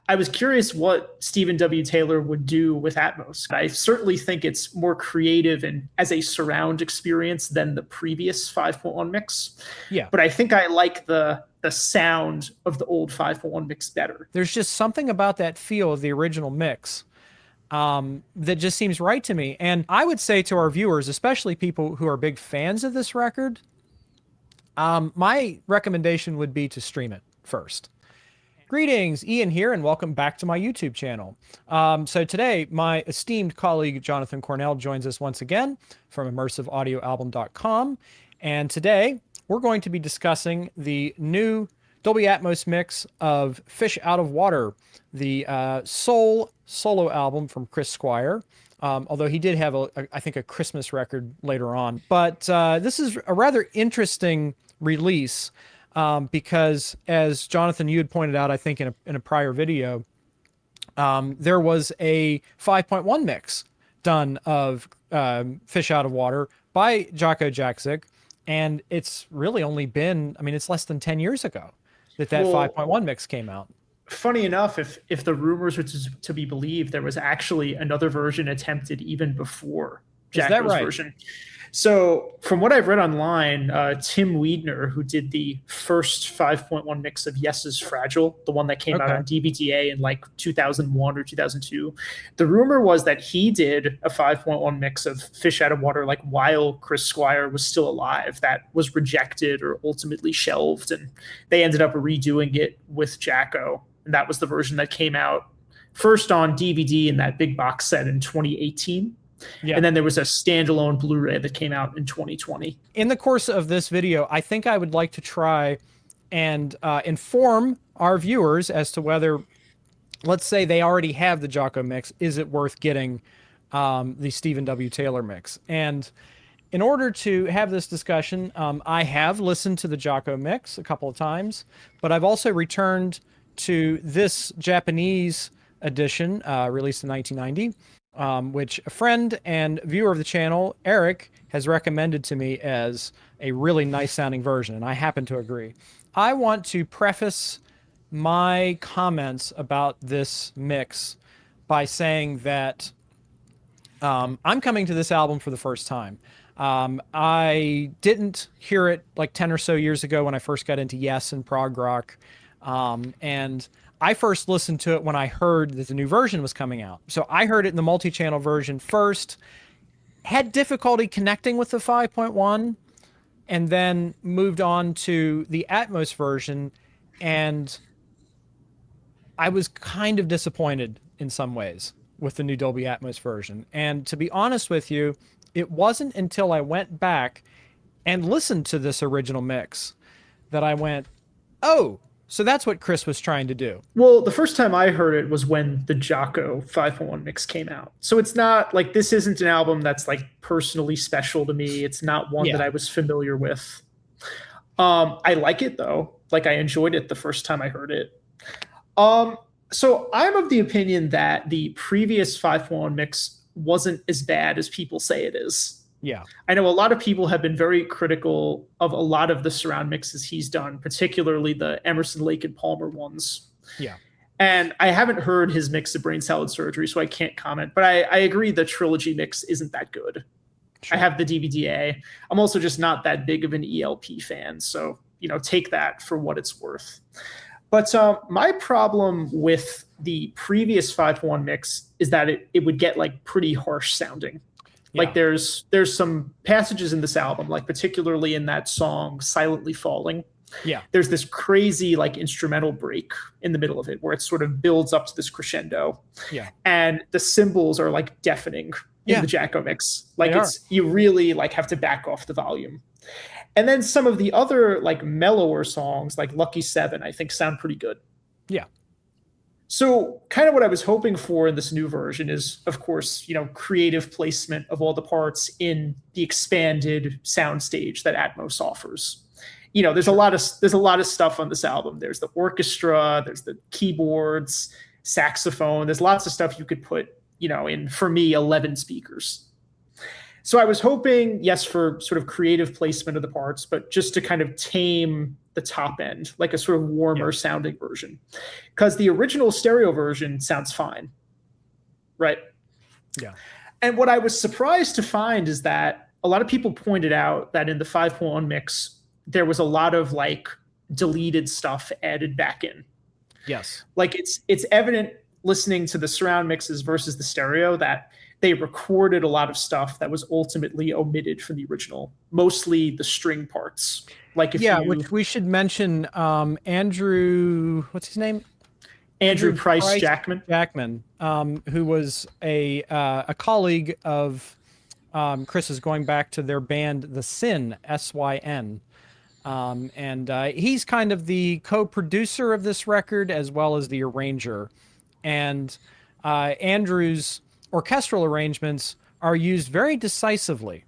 I was curious what Stephen W. Taylor would do with Atmos. I certainly think it's more creative and as a surround experience than the previous 5.1 mix. Yeah. But I think I like the sound of the old 5.1 mix better. There's just something about that feel of the original mix that just seems right to me. And I would say to our viewers, especially people who are big fans of this record, my recommendation would be to stream it first. Greetings, Ian here, and welcome back to my YouTube channel. So today, my esteemed colleague Jonathan Cornell joins us once again from immersiveaudioalbum.com. And today, we're going to be discussing the new Dolby Atmos mix of Fish Out of Water, the Soul solo album from Chris Squire. Although he did have, I think, a Christmas record later on. But this is a rather interesting release because, as Jonathan, you had pointed out, I think in a prior video, there was a 5.1 mix done of Fish Out of Water by Jocko Jaksic, and it's really only been, I mean, it's less than 10 years ago that 5.1 mix came out. Funny enough, if the rumors are to be believed, there was actually another version attempted even before Jacko's version. So from what I've read online, Tim Wiedner, who did the first 5.1 mix of Yes's Fragile, the one that came out on DVD in like 2001 or 2002, the rumor was that he did a 5.1 mix of Fish Out of Water like while Chris Squire was still alive. That was rejected or ultimately shelved, and they ended up redoing it with Jacko. And that was the version that came out first on DVD in that big box set in 2018. Yeah. And then there was a standalone Blu-ray that came out in 2020. In the course of this video, I think I would like to try and inform our viewers as to whether, let's say they already have the Jocko mix, is it worth getting the Stephen W. Taylor mix? And in order to have this discussion, I have listened to the Jocko mix a couple of times, but I've also returned to this Japanese edition released in 1990. Which a friend and viewer of the channel, Eric, has recommended to me as a really nice sounding version, and I happen to agree. I want to preface my comments about this mix by saying that I'm coming to this album for the first time. I didn't hear it like 10 or so years ago when I first got into Yes and prog rock, and I first listened to it when I heard that the new version was coming out. So I heard it in the multi-channel version first, had difficulty connecting with the 5.1, and then moved on to the Atmos version, and I was kind of disappointed in some ways with the new Dolby Atmos version. And to be honest with you, it wasn't until I went back and listened to this original mix that I went, oh, so that's what Chris was trying to do. Well, the first time I heard it was when the Jocko 5.1 mix came out. So it's not like, this isn't an album that's like personally special to me. It's not one that I was familiar with. I like it though. Like I enjoyed it the first time I heard it. So I'm of the opinion that the previous 5.1 mix wasn't as bad as people say it is. Yeah. I know a lot of people have been very critical of a lot of the surround mixes he's done, particularly the Emerson, Lake, and Palmer ones. Yeah. And I haven't heard his mix of Brain Salad Surgery, so I can't comment. But I agree the trilogy mix isn't that good. Sure. I have the DVD-A. I'm also just not that big of an ELP fan. So, you know, take that for what it's worth. But my problem with the previous 5.1 mix is that it would get like pretty harsh sounding. Yeah. Like there's some passages in this album, like particularly in that song Silently Falling. Yeah. There's this crazy like instrumental break in the middle of it where it sort of builds up to this crescendo. Yeah. And the cymbals are like deafening in the Jacko mix. Like you really like have to back off the volume. And then some of the other like mellower songs like Lucky 7, I think sound pretty good. Yeah. So kind of what I was hoping for in this new version is, of course, you know, creative placement of all the parts in the expanded soundstage that Atmos offers. You know, there's a lot of stuff on this album. There's the orchestra, there's the keyboards, saxophone. There's lots of stuff you could put, you know, in, for me, 11 speakers. So I was hoping, yes, for sort of creative placement of the parts, but just to kind of tame the top end, like a sort of warmer sounding version. Because the original stereo version sounds fine, right? Yeah. And what I was surprised to find is that a lot of people pointed out that in the 5.1 mix, there was a lot of like deleted stuff added back in. Yes. Like it's evident listening to the surround mixes versus the stereo that they recorded a lot of stuff that was ultimately omitted from the original, mostly the string parts. Like if which we should mention Andrew, what's his name? Andrew Price Jackman. Jackman, who was a colleague of Chris's going back to their band, The Syn, S-Y-N. And he's kind of the co-producer of this record as well as the arranger. And Andrew's orchestral arrangements are used very decisively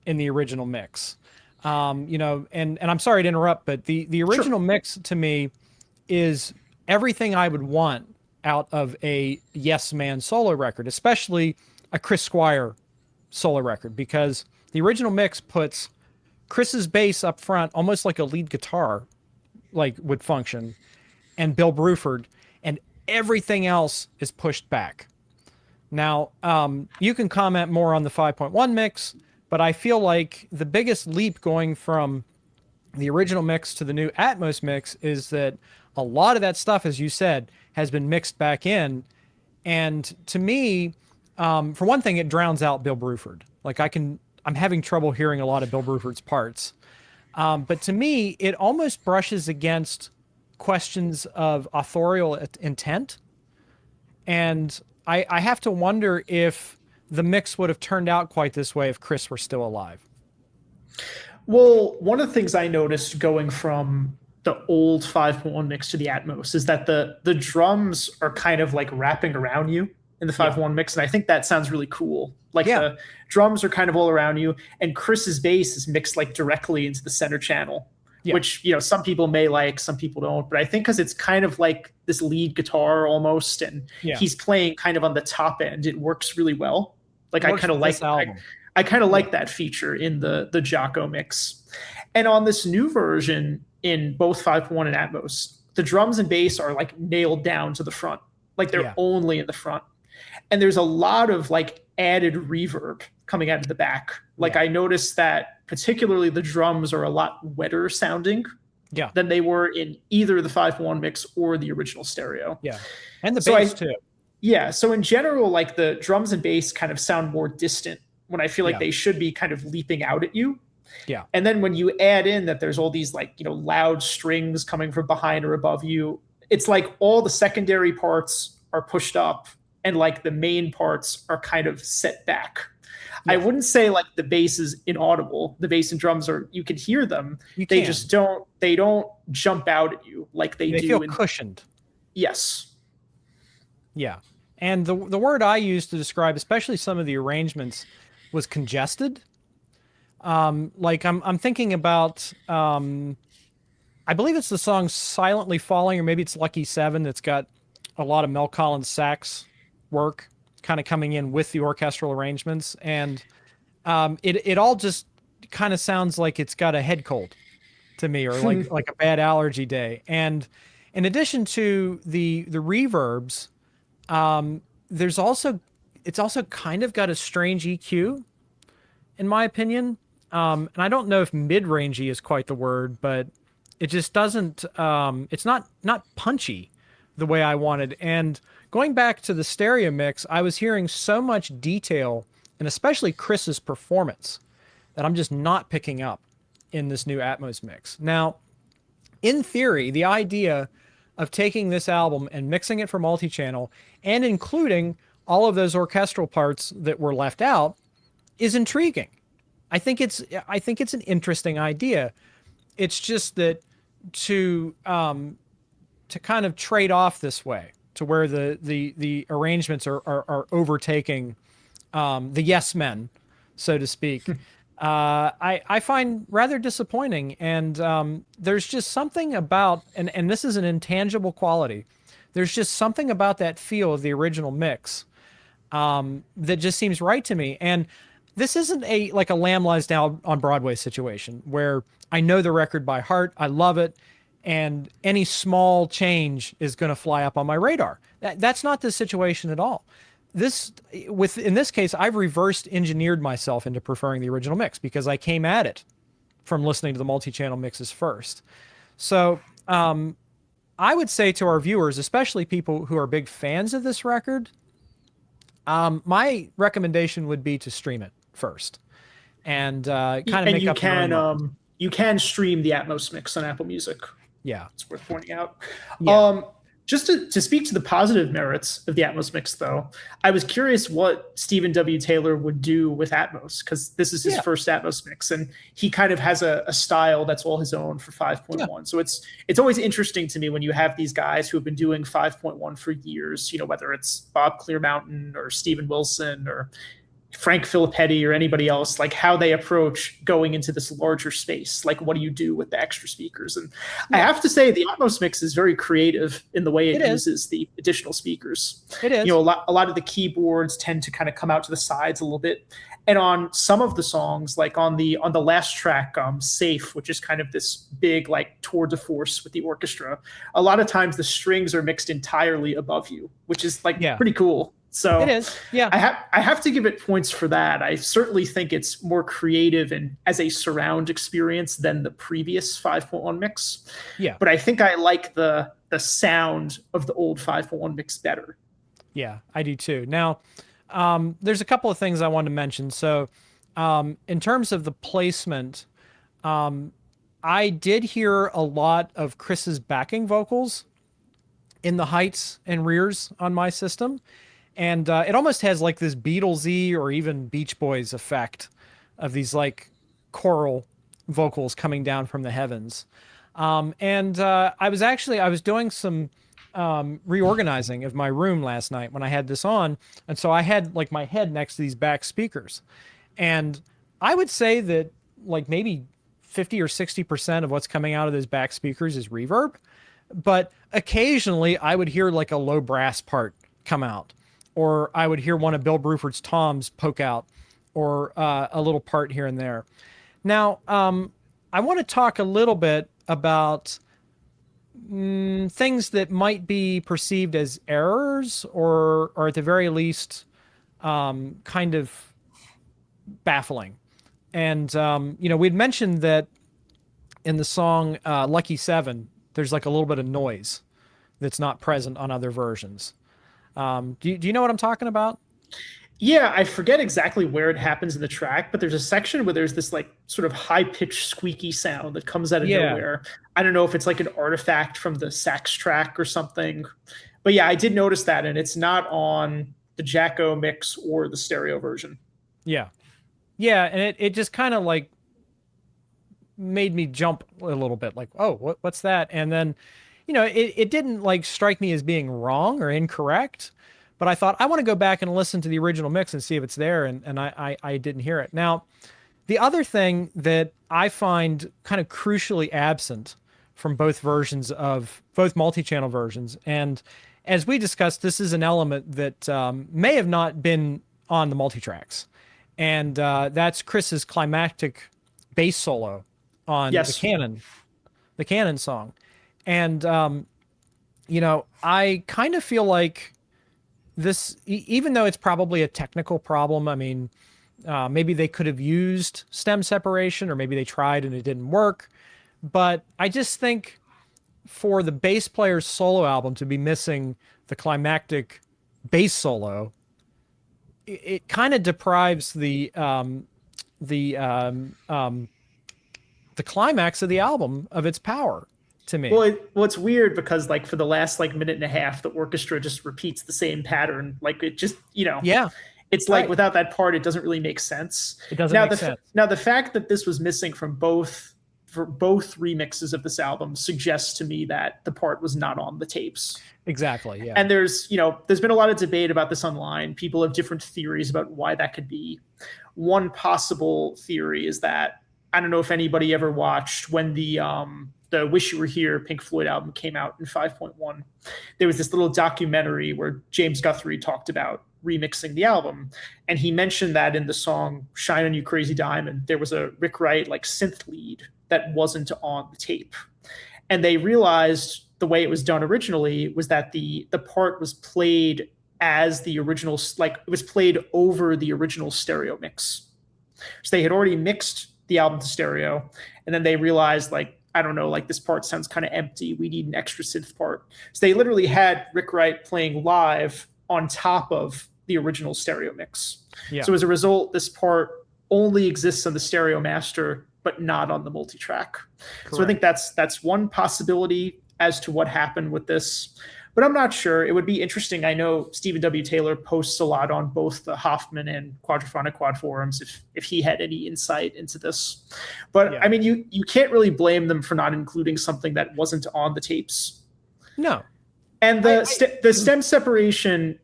in the original mix. And I'm sorry to interrupt, but the original mix to me is everything I would want out of a Yes Man solo record, especially a Chris Squire solo record, because the original mix puts Chris's bass up front, almost like a lead guitar, like would function, and Bill Bruford, and everything else is pushed back. Now, you can comment more on the 5.1 mix, but I feel like the biggest leap going from the original mix to the new Atmos mix is that a lot of that stuff, as you said, has been mixed back in. And to me, for one thing, it drowns out Bill Bruford. Like I'm having trouble hearing a lot of Bill Bruford's parts. But to me, it almost brushes against questions of authorial intent. And I have to wonder if the mix would have turned out quite this way if Chris were still alive. Well, one of the things I noticed going from the old 5.1 mix to the Atmos is that the drums are kind of like wrapping around you in the 5.1 mix. And I think that sounds really cool. Like the drums are kind of all around you, and Chris's bass is mixed like directly into the center channel, which, some people may like, some people don't. But I think because it's kind of like this lead guitar almost, and he's playing kind of on the top end, it works really well. Like I kind of like I kind of like that feature in the Jocko mix. And on this new version in both 5.1 and Atmos, the drums and bass are like nailed down to the front. Like they're only in the front. And there's a lot of like added reverb coming out of the back. Like I noticed that particularly the drums are a lot wetter sounding than they were in either the 5.1 mix or the original stereo. Yeah. And the bass too. Yeah. So in general, like the drums and bass kind of sound more distant when I feel like they should be kind of leaping out at you. Yeah. And then when you add in that there's all these like, loud strings coming from behind or above you, it's like all the secondary parts are pushed up and like the main parts are kind of set back. I wouldn't say like the bass is inaudible. The bass and drums you can hear them. They just don't jump out at you like they do. They feel cushioned. Yes. Yeah. And the word I used to describe, especially some of the arrangements, was congested. Like I'm thinking about, I believe it's the song Silently Falling, or maybe it's Lucky 7 that's got a lot of Mel Collins sax work kind of coming in with the orchestral arrangements. And it all just kind of sounds like it's got a head cold to me, or like a bad allergy day. And in addition to the reverbs, it's also kind of got a strange EQ, in my opinion. And I don't know if mid-rangey is quite the word, but it just doesn't, it's not punchy the way I wanted. And going back to the stereo mix, I was hearing so much detail, and especially Chris's performance, that I'm just not picking up in this new Atmos mix. Now, in theory, the idea of taking this album and mixing it for multi-channel and including all of those orchestral parts that were left out is intriguing. I think it's an interesting idea. It's just that to kind of trade off this way, to where the arrangements are overtaking the yes men, so to speak, I find rather disappointing. And there's just something about, and this is an intangible quality, there's just something about that feel of the original mix that just seems right to me. And this isn't a like a Lamb Lies Down on Broadway situation where I know the record by heart, I love it, and any small change is going to fly up on my radar. That's not the situation at all. In this case, I've reversed engineered myself into preferring the original mix because I came at it from listening to the multi-channel mixes first. So I would say to our viewers, especially people who are big fans of this record, my recommendation would be to stream it first and kind of make up your own mind. You can stream the Atmos mix on Apple Music. Yeah, it's worth pointing out. Yeah. Just to speak to the positive merits of the Atmos mix, though, I was curious what Stephen W. Taylor would do with Atmos, because this is his first Atmos mix, and he kind of has a style that's all his own for 5.1. Yeah. So it's always interesting to me when you have these guys who have been doing 5.1 for years, whether it's Bob Clearmountain or Steven Wilson or Frank Filippetti or anybody else, like how they approach going into this larger space. Like, what do you do with the extra speakers? And I have to say, the Atmos mix is very creative in the way it uses the additional speakers. It is. A lot of the keyboards tend to kind of come out to the sides a little bit. And on some of the songs, like on the last track, Safe, which is kind of this big like tour de force with the orchestra, a lot of times the strings are mixed entirely above you, which is like pretty cool. So it is. Yeah. I have to give it points for that. I certainly think it's more creative and as a surround experience than the previous 5.1 mix. Yeah. But I think I like the sound of the old 5.1 mix better. Yeah, I do too. Now, there's a couple of things I want to mention. So, in terms of the placement, I did hear a lot of Chris's backing vocals in the heights and rears on my system. And it almost has like this Beatlesy or even Beach Boys effect of these like choral vocals coming down from the heavens. I was doing some reorganizing of my room last night when I had this on. And so I had like my head next to these back speakers. And I would say that like maybe 50 or 60% of what's coming out of those back speakers is reverb. But occasionally I would hear like a low brass part come out. Or I would hear one of Bill Bruford's toms poke out, or a little part here and there. Now, I want to talk a little bit about things that might be perceived as errors, or at the very least, kind of baffling. And, we'd mentioned that in the song Lucky 7, there's like a little bit of noise that's not present on other versions. Do you know what I'm talking about? Yeah, I forget exactly where it happens in the track, but there's a section where there's this like sort of high-pitched squeaky sound that comes out of nowhere. I don't know if it's like an artifact from the sax track or something. But yeah, I did notice that, and it's not on the Jacko mix or the stereo version. Yeah. Yeah, and it just kind of like made me jump a little bit, like, oh, what's that? And then it didn't like strike me as being wrong or incorrect, but I thought I want to go back and listen to the original mix and see if it's there. And I didn't hear it. Now, the other thing that I find kind of crucially absent from both versions of both multi-channel versions, and as we discussed, this is an element that may have not been on the multi-tracks, and that's Chris's climactic bass solo on the Canon song. And, I kind of feel like this, even though it's probably a technical problem, I mean, maybe they could have used stem separation, or maybe they tried and it didn't work. But I just think for the bass player's solo album to be missing the climactic bass solo, it kind of deprives the climax of the album of its power. To me. Well, it's weird because like for the last like minute and a half, the orchestra just repeats the same pattern. Like it just, it's like without that part, it doesn't really make sense. It doesn't make sense. Now, the fact that this was missing for both remixes of this album suggests to me that the part was not on the tapes. Exactly. Yeah. And there's been a lot of debate about this online. People have different theories about why that could be. One possible theory is that, I don't know if anybody ever watched when the the Wish You Were Here Pink Floyd album came out in 5.1, there was this little documentary where James Guthrie talked about remixing the album. And he mentioned that in the song Shine On You Crazy Diamond, there was a Rick Wright like synth lead that wasn't on the tape. And they realized the way it was done originally was that the part was played as the original, like it was played over the original stereo mix. So they had already mixed the album to stereo, and then they realized, like, I don't know, like this part sounds kind of empty. We need an extra synth part. So they literally had Rick Wright playing live on top of the original stereo mix. Yeah. So as a result, this part only exists on the stereo master, but not on the multi-track. Correct. So I think that's one possibility as to what happened with this. But I'm not sure. It would be interesting. I know Stephen W. Taylor posts a lot on both the Hoffman and Quadraphonic Quad forums if he had any insight into this. But yeah. I mean, you can't really blame them for not including something that wasn't on the tapes. No. And the stem separation,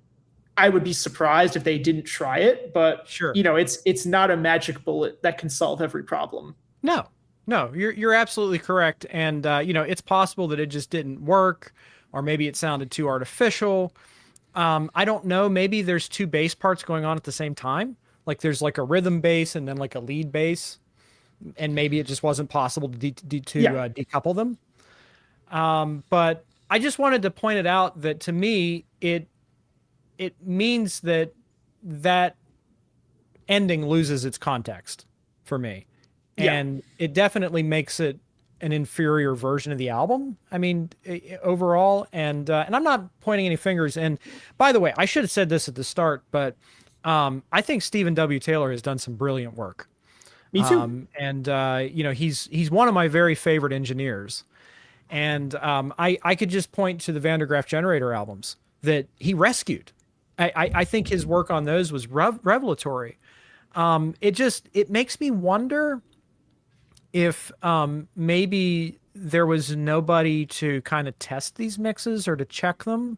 I would be surprised if they didn't try it. But sure, you know, it's not a magic bullet that can solve every problem. No, you're absolutely correct. And you know, it's possible that it just didn't work. Or maybe it sounded too artificial. I don't know. Maybe there's two bass parts going on at the same time. Like there's like a rhythm bass and then like a lead bass. And maybe it just wasn't possible to decouple them. But I just wanted to point it out that to me, it means that ending loses its context for me. And it definitely makes it an inferior version of the album. I mean, overall, and I'm not pointing any fingers. And by the way, I should have said this at the start, but I think Stephen W. Taylor has done some brilliant work. Me too. And you know, he's one of my very favorite engineers. And I could just point to the Van der Graaf Generator albums that he rescued. I think his work on those was revelatory. It makes me wonder if maybe there was nobody to kind of test these mixes or to check them,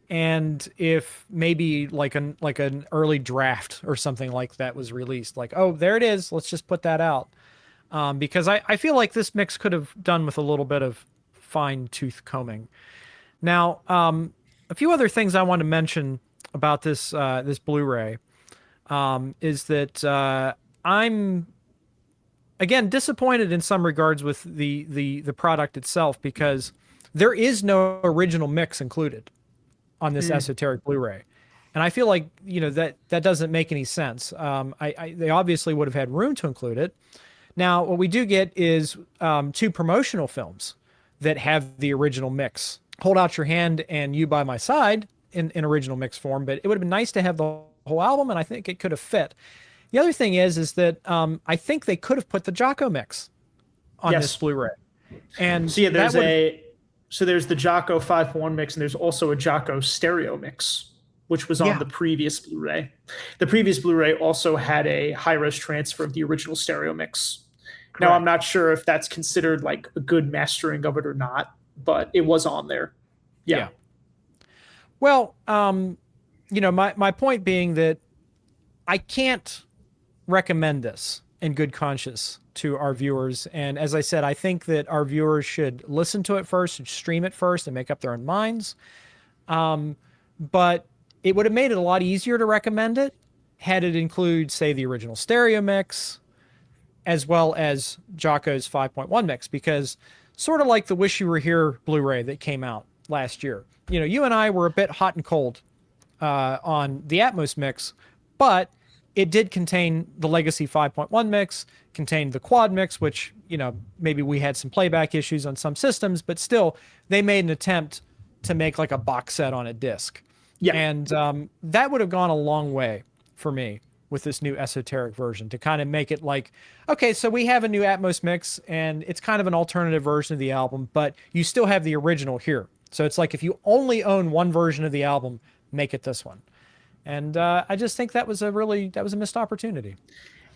and if maybe like an early draft or something like that was released, like, oh, there it is, let's just put that out, because I feel like this mix could have done with a little bit of fine-tooth combing. Now, a few other things I want to mention about this Blu-ray is that I'm again disappointed in some regards with the product itself, because there is no original mix included on this esoteric Blu-ray, and I feel like, you know, that doesn't make any sense. They obviously would have had room to include it. Now, what we do get is 2 promotional films that have the original mix, Hold Out Your Hand and You by My Side, in original mix form. But it would have been nice to have the whole album, and I think it could have fit. The other thing is that I think they could have put the Jocko mix on this Blu-ray. And so, yeah, there's the Jocko 5.1 mix, and there's also a Jocko stereo mix, which was on the previous Blu-ray. The previous Blu-ray also had a high-res transfer of the original stereo mix. Correct. Now, I'm not sure if that's considered like a good mastering of it or not, but it was on there. Yeah. Well, you know, my point being that I can't recommend this in good conscience to our viewers. And as I said, I think that our viewers should listen to it first, and stream it first, and make up their own minds. But it would have made it a lot easier to recommend it had it include, say, the original stereo mix, as well as Jocko's 5.1 mix, because sort of like the Wish You Were Here Blu-ray that came out last year, you know, you and I were a bit hot and cold on the Atmos mix, but it did contain the Legacy 5.1 mix, contained the quad mix, which, you know, maybe we had some playback issues on some systems, but still they made an attempt to make like a box set on a disc. Yeah. And that would have gone a long way for me with this new esoteric version, to kind of make it like, okay, so we have a new Atmos mix and it's kind of an alternative version of the album, but you still have the original here. So it's like, if you only own one version of the album, make it this one. And I just think that was a missed opportunity.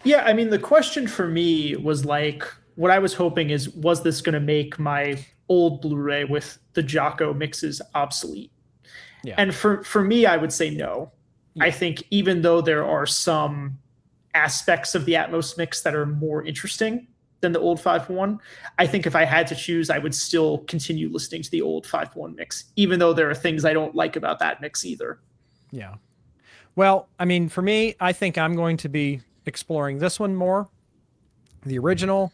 Yeah, I mean, the question for me was like, what I was hoping is, was this going to make my old Blu-ray with the Jocko mixes obsolete? Yeah. And for me, I would say no. Yeah. I think even though there are some aspects of the Atmos mix that are more interesting than the old 5.1. I think if I had to choose, I would still continue listening to the old 5.1 mix, even though there are things I don't like about that mix either. Yeah. Well, I mean, for me, I think I'm going to be exploring this one more, the original.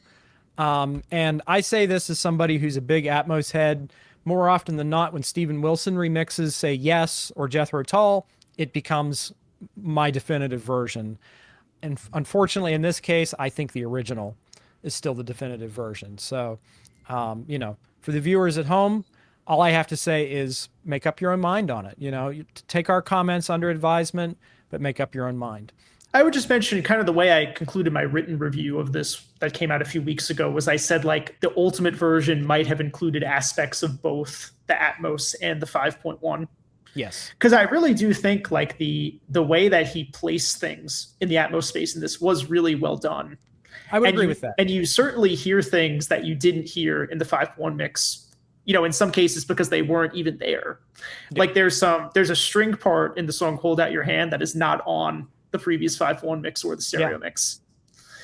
And I say this as somebody who's a big Atmos head. More often than not, when Steven Wilson remixes, say Yes or Jethro Tull, it becomes my definitive version. And unfortunately, in this case, I think the original is still the definitive version. So, you know, for the viewers at home, all I have to say is make up your own mind on it. You know, you take our comments under advisement, but make up your own mind. I would just mention kind of the way I concluded my written review of this that came out a few weeks ago was I said like the ultimate version might have included aspects of both the Atmos and the 5.1. Yes. Because I really do think like the way that he placed things in the Atmos space in this was really well done. I would agree with that. And you certainly hear things that you didn't hear in the 5.1 mix, you know, in some cases because they weren't even there. Yeah. Like there's a string part in the song Hold Out Your Hand that is not on the previous 5.1 mix or the stereo mix.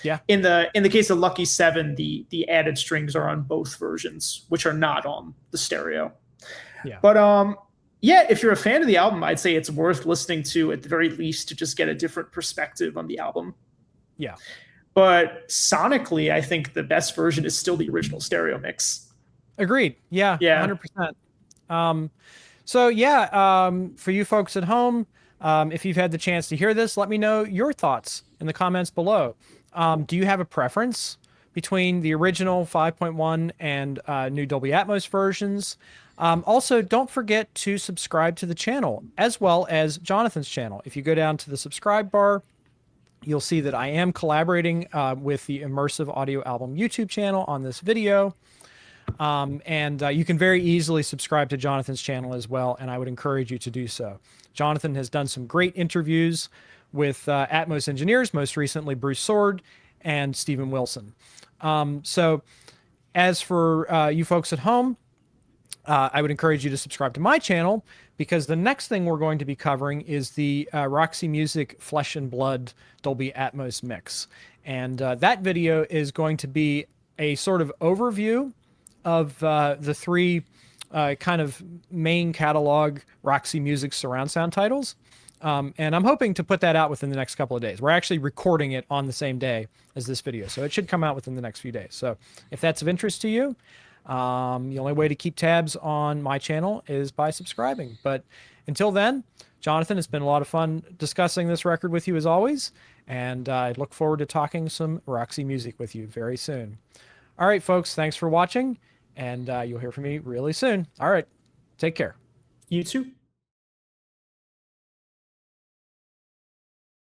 Yeah. In the case of Lucky 7, the added strings are on both versions, which are not on the stereo. Yeah. But yeah, if you're a fan of the album, I'd say it's worth listening to at the very least to just get a different perspective on the album. Yeah. But sonically, I think the best version is still the original stereo mix. Agreed. Yeah. Yeah. 100%. So yeah, for you folks at home, if you've had the chance to hear this, let me know your thoughts in the comments below. Do you have a preference between the original 5.1 and new Dolby Atmos versions? Also, don't forget to subscribe to the channel as well as Jonathan's channel. If you go down to the subscribe bar, you'll see that I am collaborating with the Immersive Audio Album YouTube channel on this video. And you can very easily subscribe to Jonathan's channel as well, and I would encourage you to do so. Jonathan has done some great interviews with Atmos engineers, most recently Bruce Sword and Steven Wilson. So as for you folks at home, I would encourage you to subscribe to my channel because the next thing we're going to be covering is the Roxy Music Flesh and Blood Dolby Atmos mix. And that video is going to be a sort of overview of the three kind of main catalog Roxy Music surround sound titles. And I'm hoping to put that out within the next couple of days. We're actually recording it on the same day as this video, so it should come out within the next few days. So if that's of interest to you, the only way to keep tabs on my channel is by subscribing. But until then, Jonathan, it's been a lot of fun discussing this record with you as always, and I look forward to talking some Roxy music with you very soon. All right, folks, thanks for watching, and you'll hear from me really soon. All right, take care. You too.